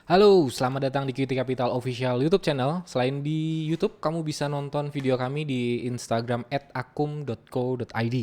Halo, selamat datang di QT Capital Official YouTube channel. Selain di YouTube, kamu bisa nonton video kami di Instagram @akum.co.id.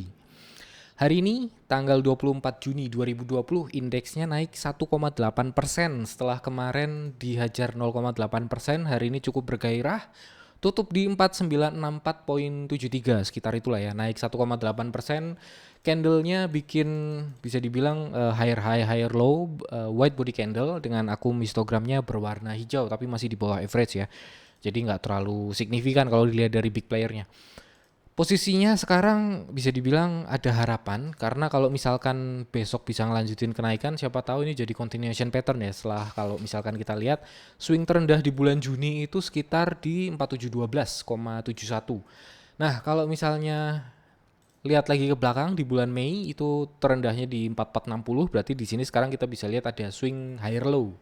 Hari ini, tanggal 24 Juni 2020, indeksnya naik 1,8% setelah kemarin dihajar 0,8%. Hari ini cukup bergairah, tutup di 4964,73 sekitar itulah ya, naik 1,8%. Candlenya bikin bisa dibilang higher high higher low, white body candle dengan akum histogramnya berwarna hijau tapi masih di bawah average ya. Jadi nggak terlalu signifikan kalau dilihat dari big playernya. Posisinya sekarang bisa dibilang ada harapan karena kalau misalkan besok bisa ngelanjutin kenaikan, siapa tahu ini jadi continuation pattern ya. Setelah kalau misalkan kita lihat swing terendah di bulan Juni itu sekitar di 4712,71. Nah, kalau misalnya lihat lagi ke belakang di bulan Mei itu terendahnya di 4460, berarti di sini sekarang kita bisa lihat ada swing higher low.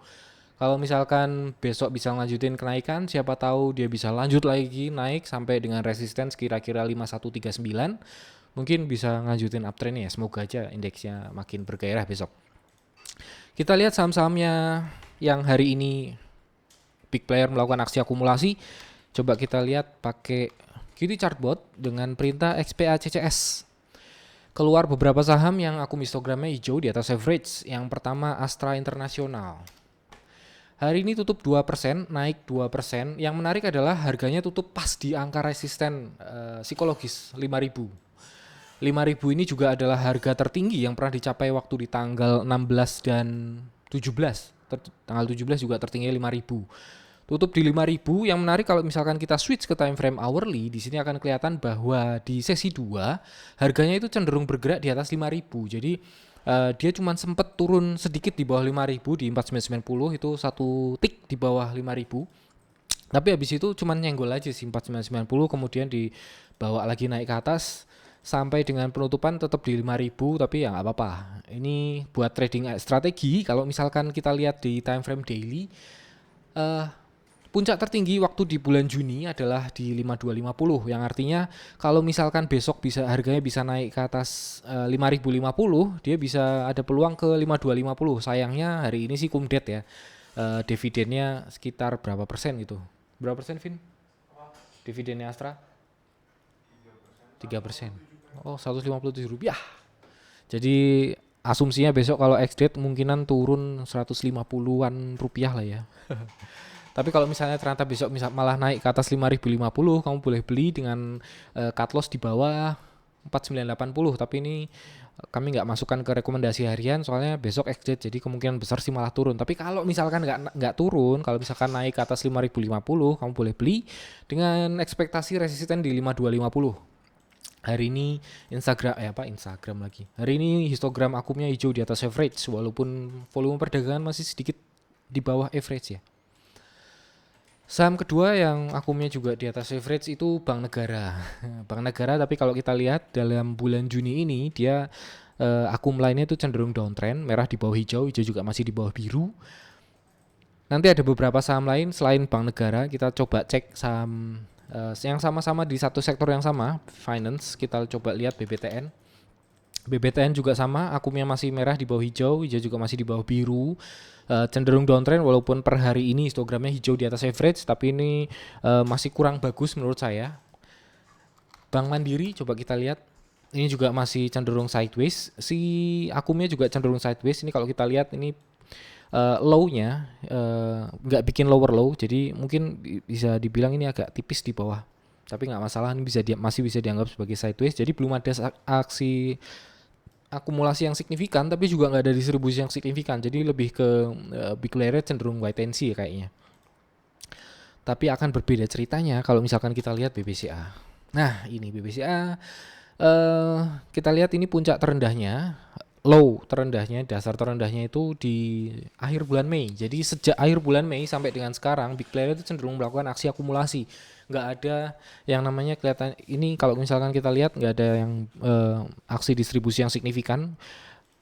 Kalau misalkan besok bisa lanjutin kenaikan, siapa tahu dia bisa lanjut lagi naik sampai dengan resistance kira-kira 5139. Mungkin bisa lanjutin uptrend ya. Semoga aja indeksnya makin bergairah besok. Kita lihat saham-sahamnya yang hari ini big player melakukan aksi akumulasi. Coba kita lihat pakai QT Chartbot dengan perintah XPACCS. Keluar beberapa saham yang akum histogramnya hijau di atas average. Yang pertama Astra International. Hari ini tutup 2%, naik 2%. Yang menarik adalah harganya tutup pas di angka resisten psikologis 5.000. 5.000 ini juga adalah harga tertinggi yang pernah dicapai waktu di tanggal 16 dan 17. Tanggal 17 juga tertinggi 5.000. Tutup di 5.000. Yang menarik kalau misalkan kita switch ke time frame hourly, di sini akan kelihatan bahwa di sesi 2 harganya itu cenderung bergerak di atas 5.000. Jadi dia cuma sempat turun sedikit di bawah 5.000 di 4990, itu satu tick di bawah 5.000. Tapi habis itu cuma nyenggol aja sih 4990, kemudian dibawa lagi naik ke atas sampai dengan penutupan tetap di 5.000, tapi ya nggak apa-apa. Ini buat trading strategi. Kalau misalkan kita lihat di time frame daily, puncak tertinggi waktu di bulan Juni adalah di 5250, yang artinya kalau misalkan besok bisa harganya bisa naik ke atas 5050, dia bisa ada peluang ke 5250. Sayangnya hari ini sih kumdet ya. Dividennya sekitar berapa persen gitu. Berapa persen, Vin? Dividennya Astra? 3%. Oh, Rp157. Jadi asumsinya besok kalau ex-date mungkinan turun 150-an rupiah lah ya. Tapi kalau misalnya ternyata besok malah naik ke atas 5.050, kamu boleh beli dengan cut loss di bawah 4.980. Tapi ini kami nggak masukkan ke rekomendasi harian soalnya besok exit, jadi kemungkinan besar sih malah turun. Tapi kalau misalkan nggak turun, kalau misalkan naik ke atas 5.050, kamu boleh beli dengan ekspektasi resisten di 5.250. Hari ini Instagram lagi. Hari ini histogram akumnya hijau di atas average walaupun volume perdagangan masih sedikit di bawah average ya. Saham kedua yang akumnya juga di atas average itu Bank Negara. Bank Negara, tapi kalau kita lihat dalam bulan Juni ini dia akum lainnya itu cenderung downtrend, merah di bawah hijau, hijau juga masih di bawah biru. Nanti ada beberapa saham lain selain Bank Negara, kita coba cek saham yang sama-sama di satu sektor yang sama, finance. Kita coba lihat BBTN. BBTN juga sama, akumnya masih merah di bawah hijau, hijau juga masih di bawah biru. Cenderung downtrend walaupun per hari ini histogramnya hijau di atas average, tapi ini masih kurang bagus menurut saya. Bank Mandiri coba kita lihat, ini juga masih cenderung sideways. Si akumnya juga cenderung sideways. Ini kalau kita lihat ini low-nya nggak bikin lower low, jadi mungkin bisa dibilang ini agak tipis di bawah. Tapi nggak masalah, ini masih bisa dianggap sebagai sideways. Jadi belum ada aksi akumulasi yang signifikan, tapi juga nggak ada distribusi yang signifikan. Jadi lebih ke big layer cenderung wait and see kayaknya. Tapi akan berbeda ceritanya kalau misalkan kita lihat BBCA. Nah, ini BBCA kita lihat ini puncak terendahnya, low terendahnya, dasar terendahnya itu di akhir bulan Mei. Jadi sejak akhir bulan Mei sampai dengan sekarang, big player itu cenderung melakukan aksi akumulasi. Nggak ada yang namanya kelihatan ini, kalau misalkan kita lihat nggak ada yang aksi distribusi yang signifikan.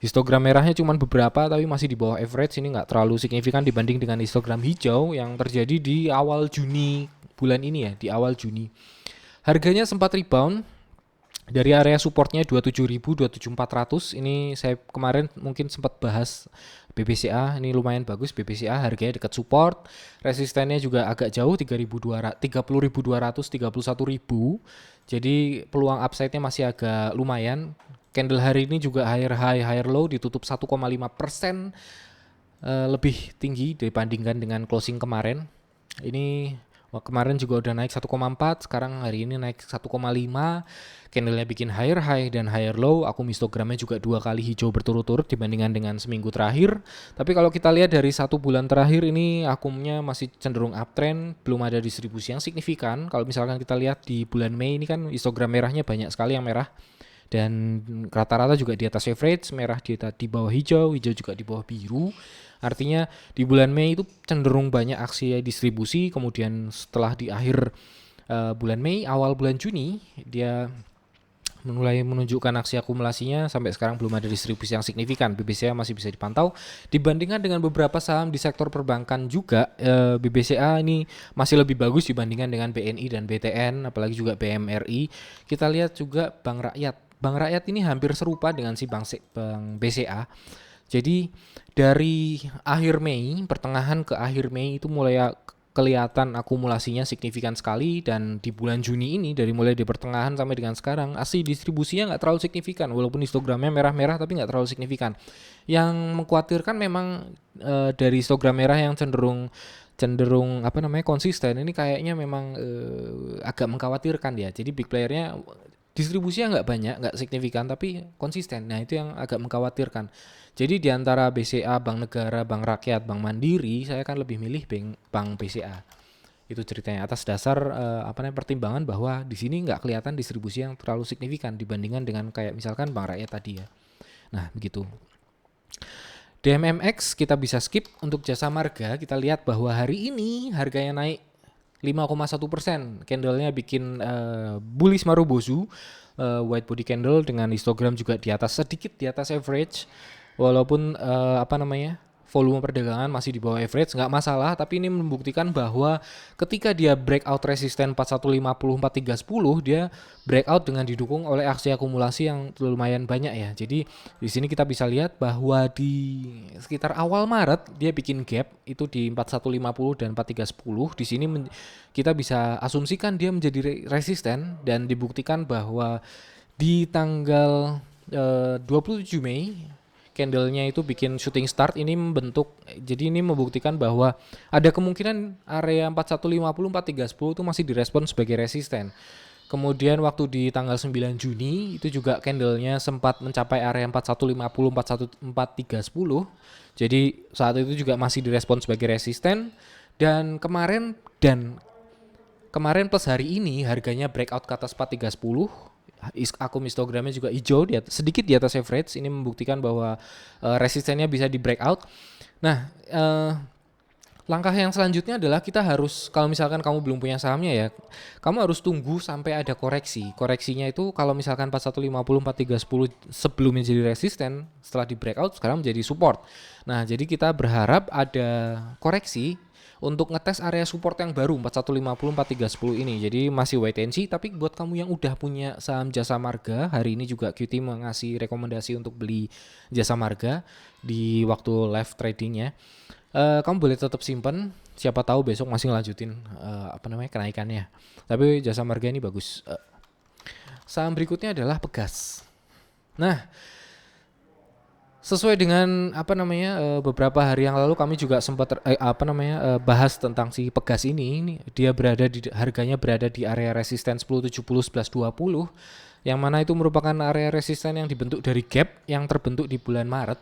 Histogram merahnya cuma beberapa tapi masih di bawah average, ini nggak terlalu signifikan dibanding dengan histogram hijau yang terjadi di awal Juni bulan ini ya, di awal Juni. Harganya sempat rebound Dari area supportnya 27.000, 27.400. Ini saya kemarin mungkin sempat bahas BBCA, ini lumayan bagus BBCA, harganya dekat support. Resistennya juga agak jauh 3.200, 30.200, 31.000. Jadi peluang upside-nya masih agak lumayan. Candle hari ini juga higher high, higher low, ditutup 1,5% lebih tinggi dibandingkan dengan closing kemarin. Ini kemarin juga udah naik 1,4, sekarang hari ini naik 1,5. Candlenya bikin higher high dan higher low. Akun histogramnya juga 2 kali hijau berturut-turut dibandingkan dengan seminggu terakhir. Tapi kalau kita lihat dari 1 bulan terakhir ini akumnya masih cenderung uptrend, belum ada distribusi yang signifikan. Kalau misalkan kita lihat di bulan Mei ini kan histogram merahnya banyak sekali yang merah. Dan rata-rata juga di atas average, merah di bawah hijau, hijau juga di bawah biru. Artinya di bulan Mei itu cenderung banyak aksi distribusi, kemudian setelah di akhir bulan Mei, awal bulan Juni, dia mulai menunjukkan aksi akumulasinya. Sampai sekarang belum ada distribusi yang signifikan. BBCA masih bisa dipantau dibandingkan dengan beberapa saham di sektor perbankan juga. BBCA ini masih lebih bagus dibandingkan dengan BNI dan BTN, apalagi juga BMRI. Kita lihat juga Bank Rakyat. Bank Rakyat ini hampir serupa dengan si Bank BCA. Jadi dari akhir Mei, pertengahan ke akhir Mei itu mulai kelihatan akumulasinya signifikan sekali, dan di bulan Juni ini dari mulai di pertengahan sampai dengan sekarang aksi distribusinya nggak terlalu signifikan, walaupun histogramnya merah-merah tapi nggak terlalu signifikan. Yang mengkhawatirkan memang dari histogram merah yang cenderung konsisten ini kayaknya memang agak mengkhawatirkan ya. Jadi big playernya distribusinya nggak banyak, nggak signifikan tapi konsisten. Nah itu yang agak mengkhawatirkan. Jadi di antara BCA, Bank Negara, Bank Rakyat, Bank Mandiri, saya kan lebih milih Bank BCA. Itu ceritanya atas dasar pertimbangan bahwa di sini nggak kelihatan distribusi yang terlalu signifikan dibandingkan dengan kayak misalkan Bank Rakyat tadi ya. Nah begitu. DMMX kita bisa skip. Untuk Jasa Marga kita lihat bahwa hari ini harganya naik 5,1%. Candlenya bikin bullish Marubozu, white body candle dengan histogram juga di atas, sedikit di atas average. Walaupun volume perdagangan masih di bawah average, nggak masalah, tapi ini membuktikan bahwa ketika dia breakout resisten 4150, 4310, dia breakout dengan didukung oleh aksi akumulasi yang lumayan banyak ya. Jadi di sini kita bisa lihat bahwa di sekitar awal Maret dia bikin gap itu di 4150 dan 4310. Di sini kita bisa asumsikan dia menjadi resisten, dan dibuktikan bahwa di tanggal 27 Mei candlenya itu bikin shooting start ini membentuk. Jadi ini membuktikan bahwa ada kemungkinan area 4150, 4310 itu masih direspon sebagai resisten. Kemudian waktu di tanggal 9 Juni itu juga candlenya sempat mencapai area 4150, 4310. Jadi saat itu juga masih direspon sebagai resisten. Dan kemarin plus hari ini harganya breakout ke atas 4310. Akun histogramnya juga hijau, sedikit di atas average. Ini membuktikan bahwa resistennya bisa di breakout. Nah, langkah yang selanjutnya adalah kita harus, kalau misalkan kamu belum punya sahamnya ya, kamu harus tunggu sampai ada koreksi. Koreksinya itu kalau misalkan 4150, 4310 sebelumnya jadi resisten, setelah di breakout sekarang menjadi support. Nah, jadi kita berharap ada koreksi untuk ngetes area support yang baru 4150, 4310 ini. Jadi masih wait and see. Tapi buat kamu yang udah punya saham Jasa Marga, hari ini juga QT mengasih rekomendasi untuk beli Jasa Marga di waktu live tradingnya. Kamu boleh tetap simpen, siapa tahu besok masih ngelanjutin kenaikannya. Tapi Jasa Marga ini bagus. Saham berikutnya adalah Pegas. Nah, sesuai dengan beberapa hari yang lalu kami juga sempat bahas tentang si Pegas ini. Dia harganya berada di area resisten 1070, 1120, yang mana itu merupakan area resisten yang dibentuk dari gap yang terbentuk di bulan Maret.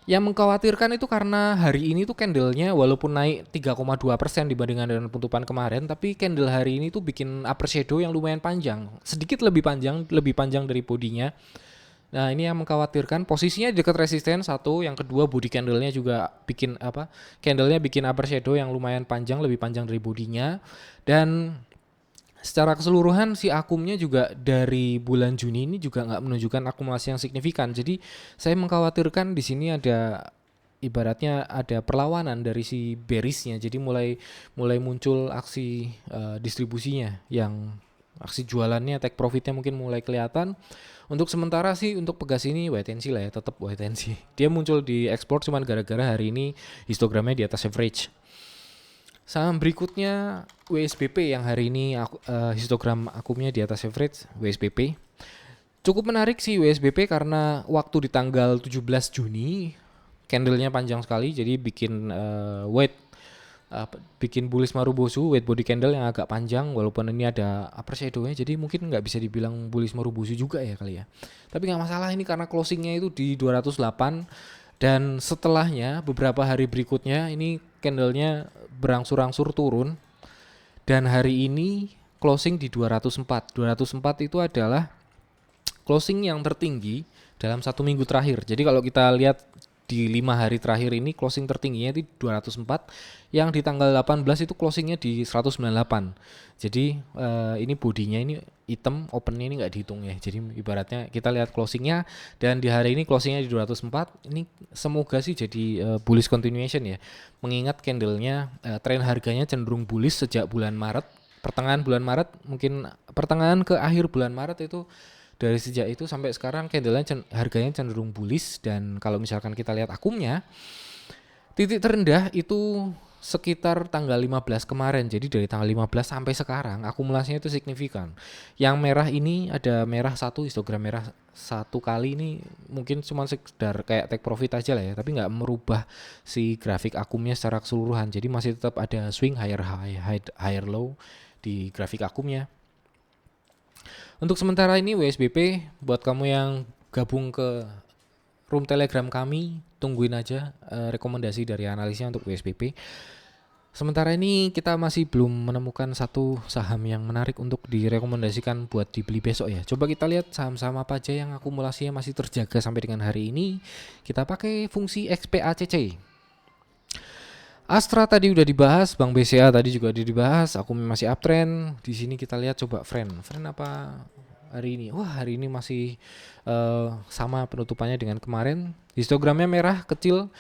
Yang mengkhawatirkan itu karena hari ini tuh candlenya walaupun naik 3,2% dibandingkan dengan penutupan kemarin, tapi candle hari ini tuh bikin upper shadow yang lumayan panjang, sedikit lebih panjang dari bodinya. Nah ini yang mengkhawatirkan. Posisinya di dekat resisten satu, yang kedua body candlenya juga bikin candlenya bikin upper shadow yang lumayan panjang, lebih panjang dari bodinya. Dan secara keseluruhan si akumnya juga dari bulan Juni ini juga nggak menunjukkan akumulasi yang signifikan. Jadi saya mengkhawatirkan di sini ada ibaratnya ada perlawanan dari si bearishnya. Jadi mulai muncul aksi distribusinya yang Aksi jualannya, take profitnya mungkin mulai kelihatan. Untuk sementara sih untuk Pegas ini wait and see lah ya, tetap wait and see. Dia muncul di explore cuman gara-gara hari ini histogramnya di atas average. Saham berikutnya WSBP yang hari ini histogram akumnya di atas average, WSBP. Cukup menarik sih WSBP karena waktu di tanggal 17 Juni candlenya panjang sekali, jadi bikin bikin bullish Marubozu, weight body candle yang agak panjang walaupun ini ada upper shadow-nya, jadi mungkin nggak bisa dibilang bullish Marubozu juga ya kali ya. Tapi nggak masalah ini karena closingnya itu di 208 dan setelahnya beberapa hari berikutnya ini candlenya berangsur-angsur turun dan hari ini closing di 204. 204 itu adalah closing yang tertinggi dalam 1 minggu terakhir. Jadi kalau kita lihat di 5 hari terakhir ini closing tertingginya di 204, yang di tanggal 18 itu closingnya di 198. Jadi ini bodinya ini hitam, opennya ini nggak dihitung ya. Jadi ibaratnya kita lihat closingnya dan di hari ini closingnya di 204. Ini semoga sih jadi bullish continuation ya. Mengingat candlenya tren harganya cenderung bullish sejak bulan Maret, pertengahan bulan Maret, mungkin pertengahan ke akhir bulan Maret itu. Dari sejak itu sampai sekarang candlenya harganya cenderung bullish dan kalau misalkan kita lihat akumnya titik terendah itu sekitar tanggal 15 kemarin. Jadi dari tanggal 15 sampai sekarang akumulasinya itu signifikan. Yang merah ini ada merah satu, histogram merah satu kali ini mungkin cuma sekedar kayak take profit aja lah ya, tapi nggak merubah si grafik akumnya secara keseluruhan. Jadi masih tetap ada swing higher high, higher low di grafik akumnya. Untuk sementara ini WSBP buat kamu yang gabung ke room Telegram kami, tungguin aja rekomendasi dari analisnya untuk WSBP. Sementara ini kita masih belum menemukan satu saham yang menarik untuk direkomendasikan buat dibeli besok ya. Coba kita lihat saham-saham apa aja yang akumulasinya masih terjaga sampai dengan hari ini. Kita pakai fungsi XPACC. Astra tadi udah dibahas, Bank BCA tadi juga dibahas, aku masih uptrend. Di sini kita lihat coba friend apa hari ini? Wah, hari ini masih sama penutupannya dengan kemarin. Histogramnya merah kecil.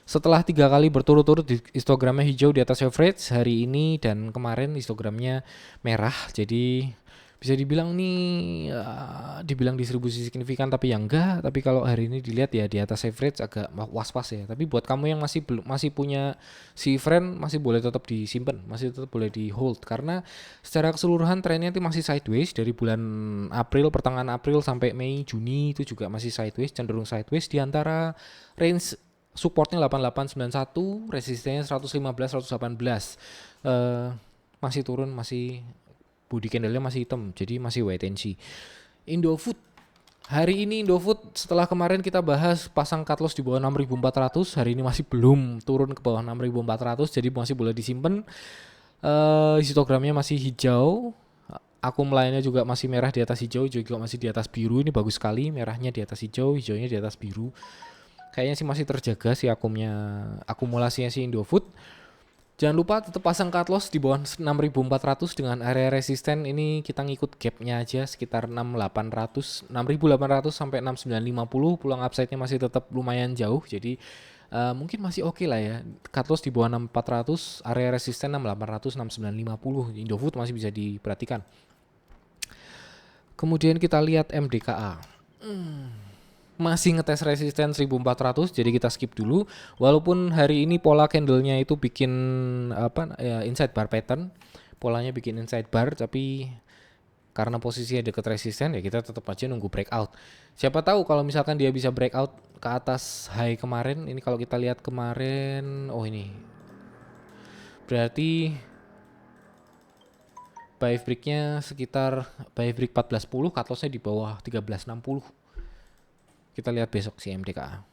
Setelah 3 kali berturut-turut histogramnya hijau di atas average, hari ini dan kemarin histogramnya merah. Jadi bisa dibilang nih dibilang distribusi signifikan tapi yang enggak, tapi kalau hari ini dilihat ya di atas average agak was-was ya. Tapi buat kamu yang masih punya si friend masih boleh tetap disimpan, masih tetap boleh di hold karena secara keseluruhan trennya itu masih sideways dari bulan April, pertengahan April sampai Mei, Juni itu juga masih sideways, cenderung sideways di antara range supportnya 8891, resistennya 115 118. Masih turun, masih body candle-nya masih hitam, jadi masih wait and see. Indofood. Hari ini Indofood setelah kemarin kita bahas pasang cut loss di bawah 6.400, hari ini masih belum turun ke bawah 6.400, jadi masih boleh disimpan. Histogramnya masih hijau. Akum lainnya juga masih merah di atas hijau, juga masih di atas biru. Ini bagus sekali, merahnya di atas hijau, hijaunya di atas biru. Kayaknya sih masih terjaga sih akumulasinya si Indofood. Jangan lupa tetap pasang cut loss di bawah 6.400 dengan area resisten. Ini kita ngikut gapnya aja sekitar 6.800 sampai 6.950. Peluang upside-nya masih tetap lumayan jauh. Jadi mungkin masih oke lah ya. Cut loss di bawah 6.400, area resisten 6.800 6.950. Indofood masih bisa diperhatikan. Kemudian kita lihat MDKA. Masih ngetes resisten 1400, jadi kita skip dulu. Walaupun hari ini pola candlenya itu bikin inside bar pattern, polanya bikin inside bar, tapi karena posisinya dekat resisten ya kita tetap aja nunggu breakout. Siapa tahu kalau misalkan dia bisa breakout ke atas high kemarin. Ini kalau kita lihat kemarin, ini berarti buy break-nya sekitar buy break 14.10, cut loss-nya di bawah 13.60. Kita lihat besok si MDKA.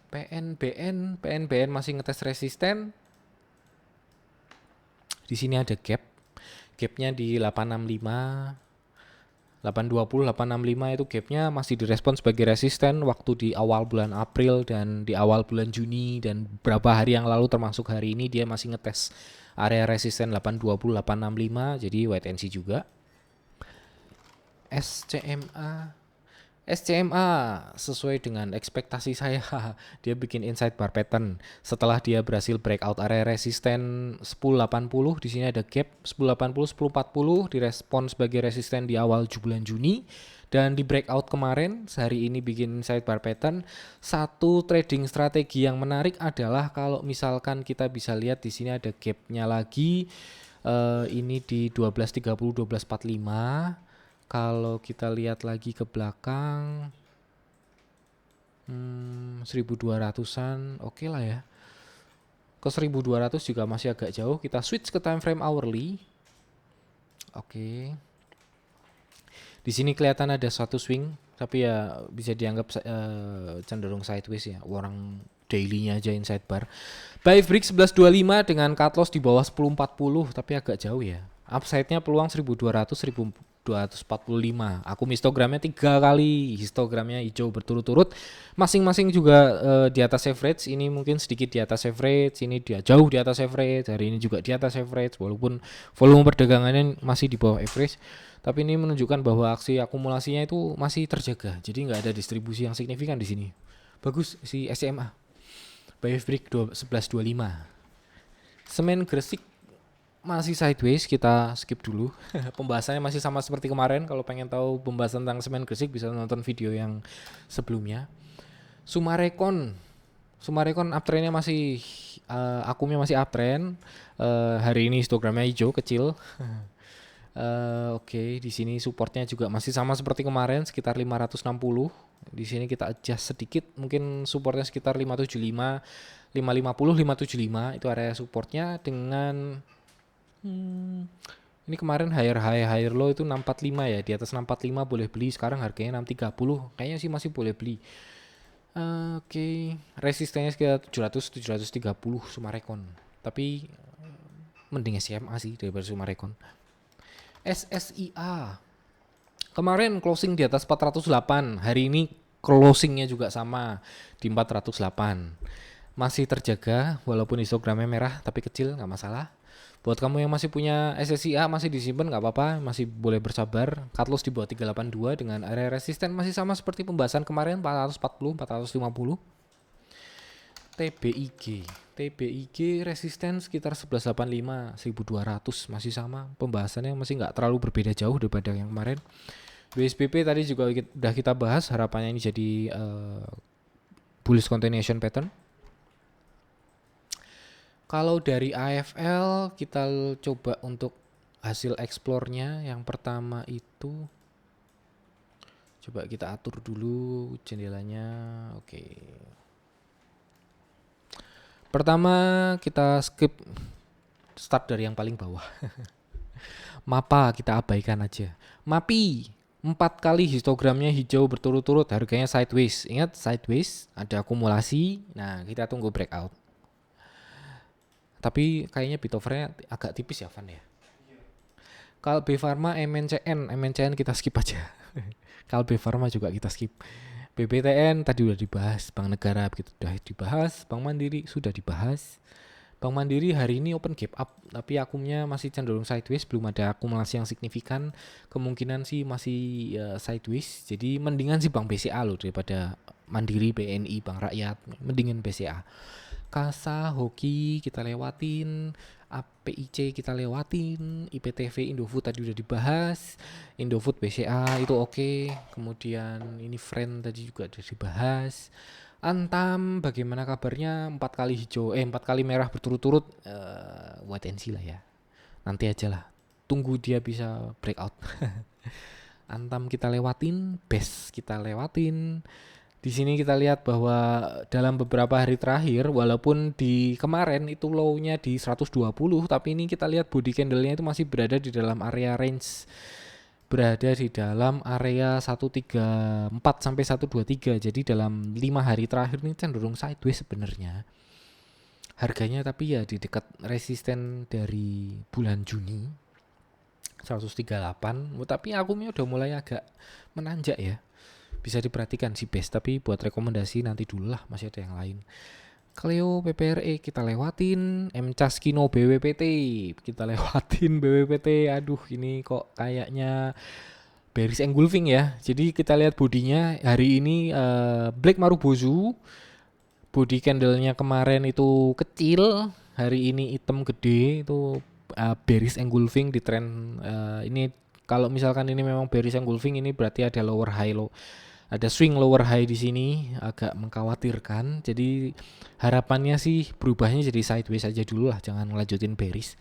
PNBN masih ngetes resisten. Di sini ada gap. Gapnya di 865, 820, 865 itu gapnya masih direspon sebagai resisten waktu di awal bulan April dan di awal bulan Juni dan beberapa hari yang lalu termasuk hari ini dia masih ngetes area resisten 820, 865. Jadi wait and see juga. SCMA SCMA sesuai dengan ekspektasi saya dia bikin inside bar pattern setelah dia berhasil breakout area resisten 1080. Di sini ada gap 1080 1040 direspon sebagai resisten di awal bulan Juni dan di breakout kemarin sehari ini bikin inside bar pattern. Satu trading strategi yang menarik adalah kalau misalkan kita bisa lihat di sini ada gapnya lagi, ini di 12.30 12.45. Kalau kita lihat lagi ke belakang 1200-an oke lah ya. Ke 1200 juga masih agak jauh. Kita switch ke time frame hourly. Oke. Di sini kelihatan ada satu swing, tapi ya bisa dianggap cenderung sideways ya. Orang daily-nya aja inside bar. Buy break 1125 dengan cut loss di bawah 1040, tapi agak jauh ya. Upside-nya peluang 1200 1245. Aku histogramnya 3 kali, histogramnya hijau berturut-turut. Masing-masing juga di atas average. Ini mungkin sedikit di atas average, ini dia jauh di atas average. Hari ini juga di atas average walaupun volume perdagangannya masih di bawah average. Tapi ini menunjukkan bahwa aksi akumulasinya itu masih terjaga. Jadi nggak ada distribusi yang signifikan di sini. Bagus si SCMA. Buy break 1125. Semen Gresik masih sideways, kita skip dulu. Pembahasannya masih sama seperti kemarin. Kalau pengen tahu pembahasan tentang semen Gresik bisa nonton video yang sebelumnya. Sumarekon uptrendnya masih akumnya masih uptrend. Hari ini histogramnya hijau kecil. Oke, di sini supportnya juga masih sama seperti kemarin sekitar 560. Di sini kita adjust sedikit, mungkin supportnya sekitar 575, 550, 575 itu area supportnya dengan ini kemarin higher low itu 645 ya. Di atas 645 boleh beli, sekarang harganya 630. Kayaknya sih masih boleh beli. Oke, resistennya sekitar 700 730 Sumarekon. Tapi mending SMA sih daripada Sumarekon. SSIA. Kemarin closing di atas 408. Hari ini closingnya juga sama di 408. Masih terjaga walaupun histogramnya merah tapi kecil, nggak masalah. Buat kamu yang masih punya SSIA masih disimpan nggak apa-apa, masih boleh bersabar. Cut loss di bawah 382 dengan area resisten masih sama seperti pembahasan kemarin 440 450. TBIG resisten sekitar 1185 1200 masih sama, pembahasannya masih nggak terlalu berbeda jauh daripada yang kemarin. BSPP tadi juga udah kita bahas, harapannya ini jadi bullish continuation pattern. Kalau dari AFL kita coba untuk hasil explore-nya. Yang pertama itu coba kita atur dulu jendelanya. Oke. Pertama kita skip, start dari yang paling bawah. Mapa kita abaikan aja. MAPI 4 kali histogramnya hijau berturut-turut, harganya sideways. Ingat sideways, ada akumulasi. Nah, kita tunggu breakout. Tapi kayaknya bit overnya agak tipis ya, Van ya. Kalbe Pharma, MNCN kita skip aja. Kalbe Pharma juga kita skip. BBTN tadi udah dibahas, Bank Negara begitu udah dibahas, Bank Mandiri sudah dibahas. Bank Mandiri hari ini open gap up, tapi akumnya masih cenderung sideways, belum ada akumulasi yang signifikan. Kemungkinan sih masih sideways. Jadi mendingan sih Bank BCA loh daripada Mandiri, BNI, Bank Rakyat. Mendingan BCA. Kasa, Hoki kita lewatin, APIC kita lewatin, IPTV, Indofood tadi udah dibahas, Indofood BCA itu oke. Kemudian ini Friend tadi juga udah dibahas. Antam bagaimana kabarnya, 4 kali hijau 4 kali merah berturut-turut, wait and see lah ya. Nanti aja lah. Tunggu dia bisa breakout. Antam kita lewatin, BES kita lewatin. Di sini kita lihat bahwa dalam beberapa hari terakhir, walaupun di kemarin itu low-nya di 120, tapi ini kita lihat body candle-nya itu masih berada di dalam area range, berada di dalam area 134 sampai 123. Jadi dalam 5 hari terakhir ini cenderung sideways sebenarnya. Harganya tapi ya di dekat resisten dari bulan Juni 138, tapi akumnya udah mulai agak menanjak ya. Bisa diperhatikan si base, tapi buat rekomendasi nanti dulu lah, masih ada yang lain. Cleo PPRE kita lewatin, MCAS Kino BWPT kita lewatin. BWPT aduh ini kok kayaknya bearish engulfing ya. Jadi kita lihat bodinya hari ini Black Marubozu. Body candlenya kemarin itu kecil, hari ini hitam gede, itu bearish engulfing di trend ini. Kalau misalkan ini memang bearish engulfing, ini berarti ada lower high low, ada swing lower high di sini, agak mengkhawatirkan. Jadi harapannya sih berubahnya jadi sideways aja dulu lah, jangan ngelanjutin bearish.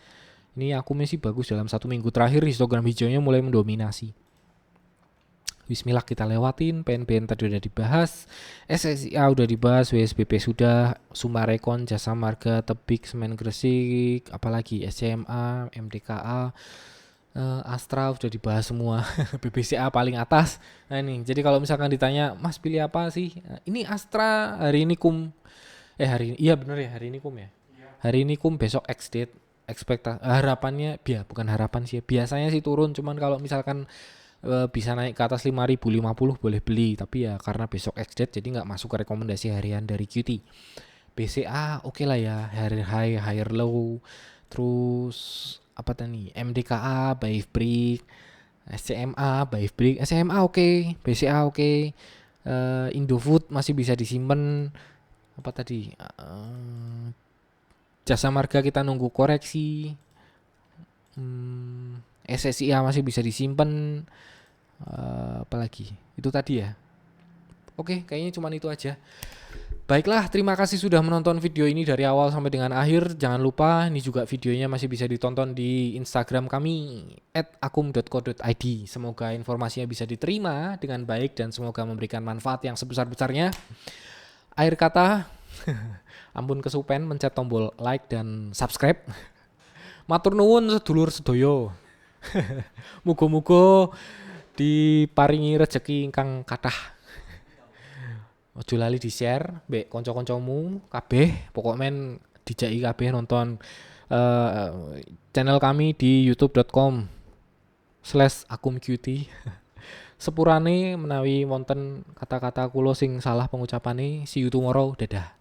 Ini akumnya sih bagus, dalam 1 minggu terakhir histogram hijaunya mulai mendominasi. Bismillah kita lewatin. PNBN tadi udah dibahas, SSIA udah dibahas, WSBP sudah, Sumarekon, Jasa Marga, Tebik, Semen Gresik, apalagi SCMA, MDKA, Astra udah dibahas semua. BBCA paling atas. Nah ini, jadi kalau misalkan ditanya, Mas pilih apa sih? Ini Astra hari ini hari ini, iya bener ya, hari ini ya. Hari ini besok ex-date. Harapannya, bukan harapan sih, biasanya sih turun, cuman kalau misalkan bisa naik ke atas 5.050 boleh beli, tapi ya karena besok ex-date jadi nggak masuk ke rekomendasi harian dari QT. BCA oke lah ya, higher high, higher low. Terus apa tadi? MDKA, Baif Break, SCMA, Baif Break, SCMA oke, BCA oke. Indofood masih bisa disimpan. Apa tadi? Jasa Marga kita nunggu koreksi. SSIA masih bisa disimpan. Apalagi itu tadi ya. Oke, kayaknya cuma itu aja. Baiklah, terima kasih sudah menonton video ini dari awal sampai dengan akhir. Jangan lupa ini juga videonya masih bisa ditonton di Instagram kami @akum.co.id. Semoga informasinya bisa diterima dengan baik dan semoga memberikan manfaat yang sebesar-besarnya. Akhir kata, ampun kesupen, mencet tombol like dan subscribe. Matur nuwun sedulur sedoyo. Muga-muga diparingi rezeki ingkang kathah. Ojo lali di-share mbek kanca-kancamu kabeh, pokok men dijaki kabeh nonton channel kami di youtube.com/akumqt. Sepurane menawi wonten kata-kata kula sing salah pengucapane, see you tomorrow, dadah.